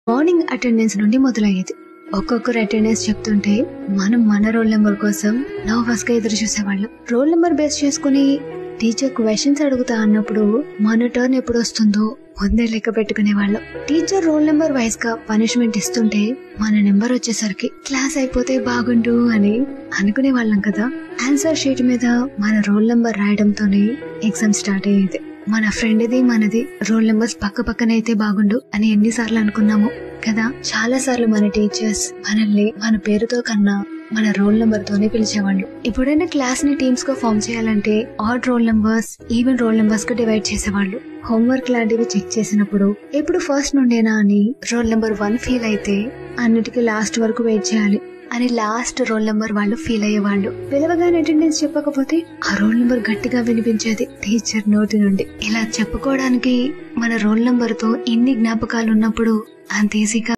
Morning attendance నుండి మొదలయ్యేది. ఒక్కొక్కరు attendance చెప్తుంటే మనం మన రోల్ నెంబర్ కోసం నర్వస్ గా ఎదురు చూసేవాళ్ళం. రోల్ నెంబర్ బేస్ చేసుకుని టీచర్ క్వశ్చన్స్ అడుగుతా అన్నప్పుడు మన టర్న్ ఎప్పుడు వస్తుందో ముందే లెక్క పెట్టుకునేవాళ్ళం. టీచర్ రోల్ నెంబర్ వైజ్ గా పనిష్మెంట్ ఇస్తుంటే మన నెంబర్ వచ్చేసరికి క్లాస్ అయిపోతే బాగుండు అని అనుకునే వాళ్ళం కదా. ఆన్సర్ షీట్ మీద మన రోల్ నెంబర్ రాయడంతోనే ఎగ్జామ్ స్టార్ట్ అయ్యేది. మన ఫ్రెండ్ది మనది రోల్ నెంబర్స్ పక్క పక్కనైతే బాగుండు అని ఎన్నిసార్లు అనుకున్నాము కదా. చాలా సార్లు మన టీచర్స్ మనల్ని మన పేరుతో కన్నా మన రోల్ నెంబర్ తోనే పిలిచేవాళ్ళు. ఎప్పుడైనా క్లాస్ ని టీమ్స్ గా ఫామ్ చేయాలంటే odd roll numbers, even roll numbers గా డివైడ్ చేసేవాళ్ళు. హోంవర్క్ లాంటివి చెక్ చేసినప్పుడు ఎప్పుడు ఫస్ట్ నుండేనా అని రోల్ నెంబర్ 1 ఫీల్ అయితే అన్నిటికీ లాస్ట్ వరకు వెయిట్ చేయాలి అని లాస్ట్ రోల్ నెంబర్ వాళ్ళు ఫీల్ అయ్యేవాళ్ళు. పిలవగానే అటెండెన్స్ చెప్పకపోతే ఆ రోల్ నెంబర్ గట్టిగా వినిపించేది టీచర్ నోటి నుండి. ఇలా చెప్పుకోవడానికి మన రోల్ నెంబర్ తో ఇన్ని జ్ఞాపకాలు ఉన్నప్పుడు అంత ఈజీగా